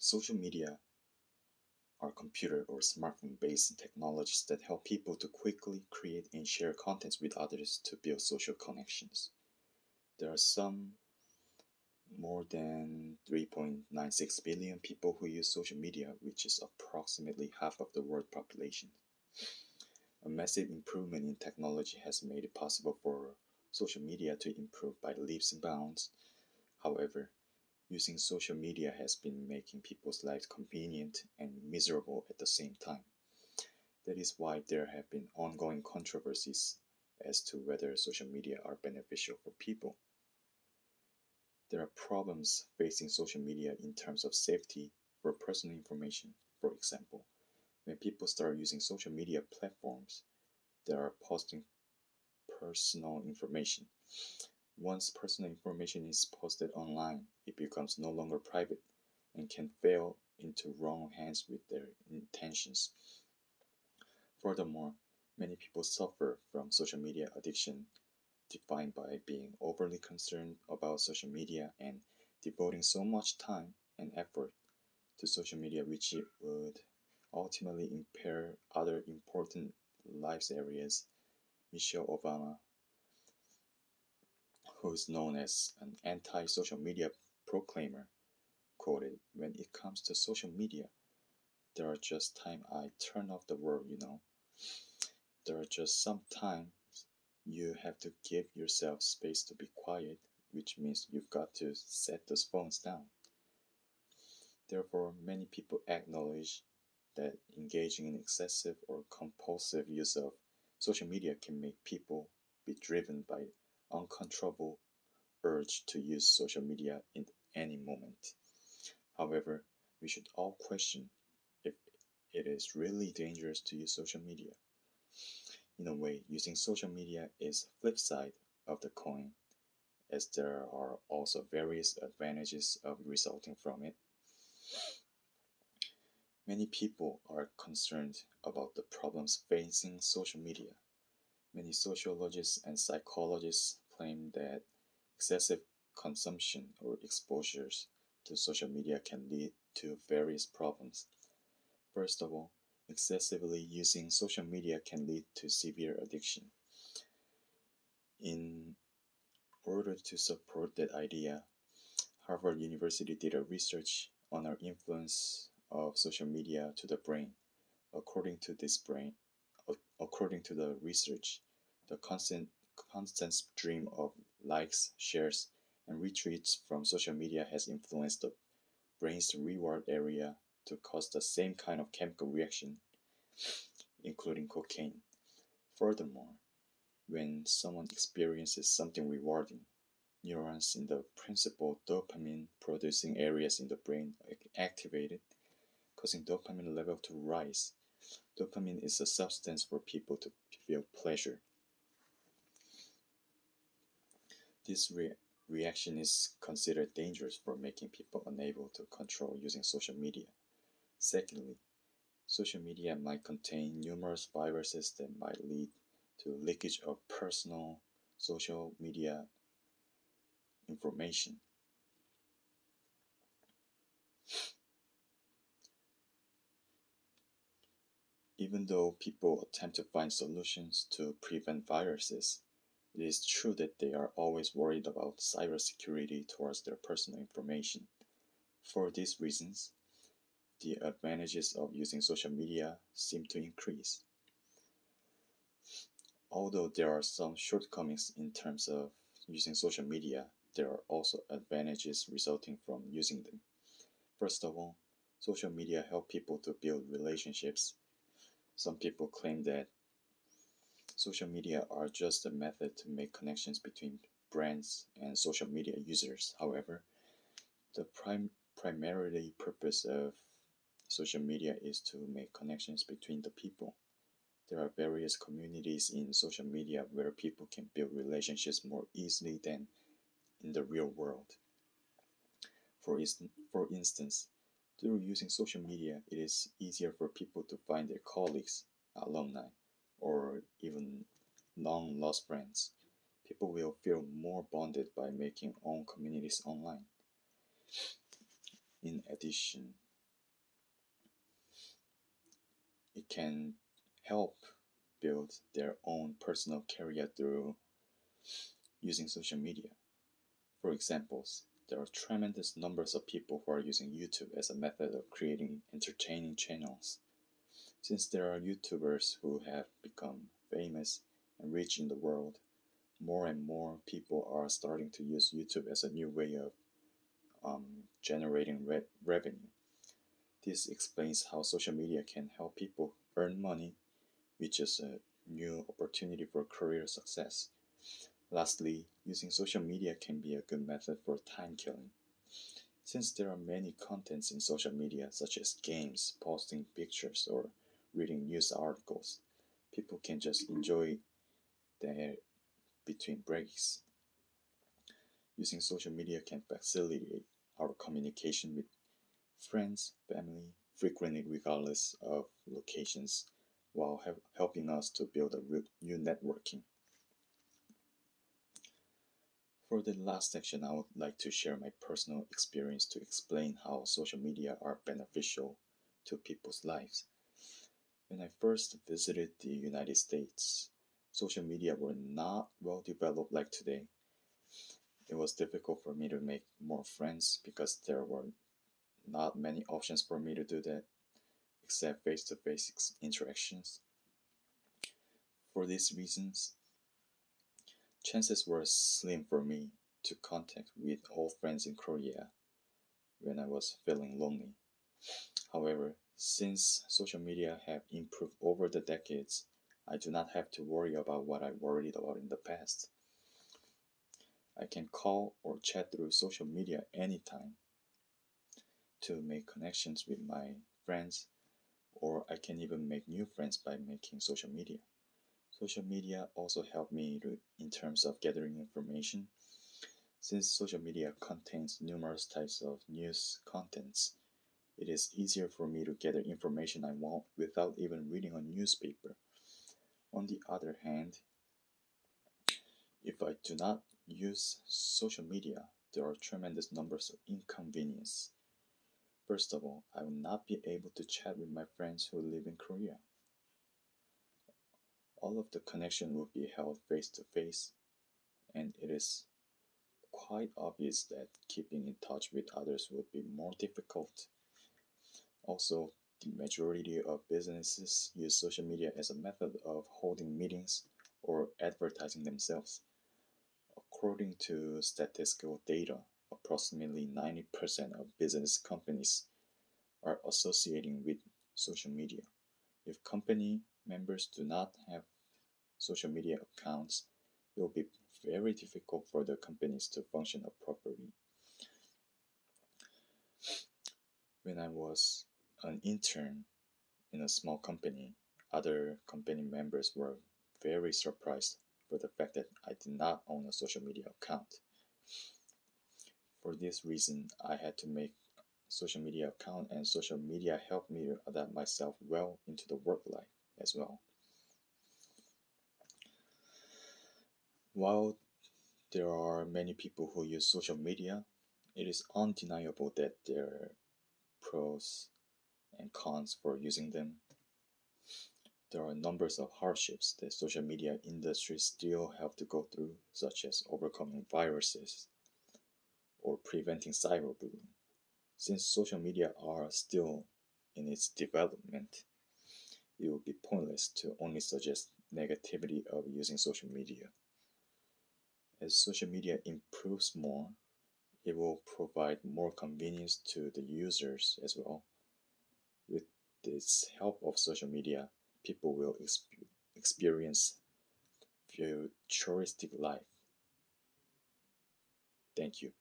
Social media are computer or smartphone based technologies that help people to quickly create and share contents with others to build social connections. There are some more than 3.96 billion people who use social media, which is approximately half of the world population. A massive improvement in technology has made it possible for social media to improve by leaps and bounds. However, using social media has been making people's lives convenient and miserable at the same time. That is why there have been ongoing controversies as to whether social media are beneficial for people. There are problems facing social media in terms of safety for personal information. For example, when people start using social media platforms, they are posting personal information. Once personal information is posted online, it becomes no longer private and can fall into wrong hands with their intentions. Furthermore, many people suffer from social media addiction, defined by being overly concerned about social media and devoting so much time and effort to social media, which it would ultimately impair other important life areas. Michelle Obama, who is known as an anti social media proclaimer, quoted, "When it comes to social media, there are just times I turn off the world. There are just some times you have to give yourself space to be quiet, which means you've got to set those phones down." Therefore, many people acknowledge that engaging in excessive or compulsive use of social media can make people be driven by uncontrollable urge to use social media in any moment. However, we should all question if it is really dangerous to use social media. In a way, using social media is the flip side of the coin, as there are also various advantages of resulting from it. Many people are concerned about the problems facing social media. Many sociologists and psychologists claim that excessive consumption or exposures to social media can lead to various problems. First of all, excessively using social media can lead to severe addiction. In order to support that idea, Harvard University did a research on our influence of social media to the brain. According to this brain, According to the research, the constant stream of likes, shares, and retweets from social media has influenced the brain's reward area to cause the same kind of chemical reaction, including cocaine. Furthermore, when someone experiences something rewarding, neurons in the principal dopamine producing areas in the brain are activated, causing dopamine level to rise. Dopamine is a substance for people to feel pleasure. This reaction is considered dangerous for making people unable to control using social media. Secondly, social media might contain numerous viruses that might lead to leakage of personal social media information. Even though people attempt to find solutions to prevent viruses, it is true that they are always worried about cybersecurity towards their personal information. For these reasons, the advantages of using social media seem to increase. Although there are some shortcomings in terms of using social media, there are also advantages resulting from using them. First of all, social media help people to build relationships. Some people claim that social media are just a method to make connections between brands and social media users. However, the primarily purpose of social media is to make connections between the people. There are various communities in social media where people can build relationships more easily than in the real world. For instance, through using social media, it is easier for people to find their colleagues, alumni, or even long lost friends. People will feel more bonded by making own communities online. In addition, It can help build their own personal career through using social media. For examples, there are tremendous numbers of people who are using YouTube as a method of creating entertaining channels. Since there are YouTubers who have become famous and rich in the world, more and more people are starting to use YouTube as a new way of generating revenue. This explains how social media can help people earn money, which is a new opportunity for career success. Lastly, using social media can be a good method for time killing. Since there are many contents in social media, such as games, posting pictures, or reading news articles, people can just enjoy their between breaks. Using social media can facilitate our communication with friends, family, frequently regardless of locations, while helping us to build a new networking. For the last section, I would like to share my personal experience to explain how social media are beneficial to people's lives. When I first visited the United States, social media were not well developed like today. It was difficult for me to make more friends because there were not many options for me to do that except face to face interactions. For these reasons, chances were slim for me to contact with old friends in Korea when I was feeling lonely. However, since social media have improved over the decades, I do not have to worry about what I worried about in the past. I can call or chat through social media anytime to make connections with my friends, or I can even make new friends by making social media. Social media also help me in terms of gathering information. Since social media contains numerous types of news contents, it is easier for me to gather information I want without even reading a newspaper. On the other hand, if I do not use social media, there are tremendous numbers of inconvenience. First of all, I will not be able to chat with my friends who live in Korea. All of the connection will be held face to face, and it is quite obvious that keeping in touch with others would be more difficult. Also, the majority of businesses use social media as a method of holding meetings or advertising themselves. According to statistical data, approximately 90% of business companies are associating with social media. If company members do not have social media accounts, it will be very difficult for the companies to function properly. When I was an intern in a small company, other company members were very surprised for the fact that I did not own a social media account. For this reason, I had to make a social media account, and social media helped me to adapt myself well into the work life as well. While there are many people who use social media, it is undeniable that there are pros and cons for using them. There are numbers of hardships that social media industry still have to go through, such as overcoming viruses or preventing cyberbullying. Since social media are still in its development, it would be pointless to only suggest negativity of using social media. As social media improves more, it will provide more convenience to the users as well. With this help of social media, people will experience futuristic life. Thank you.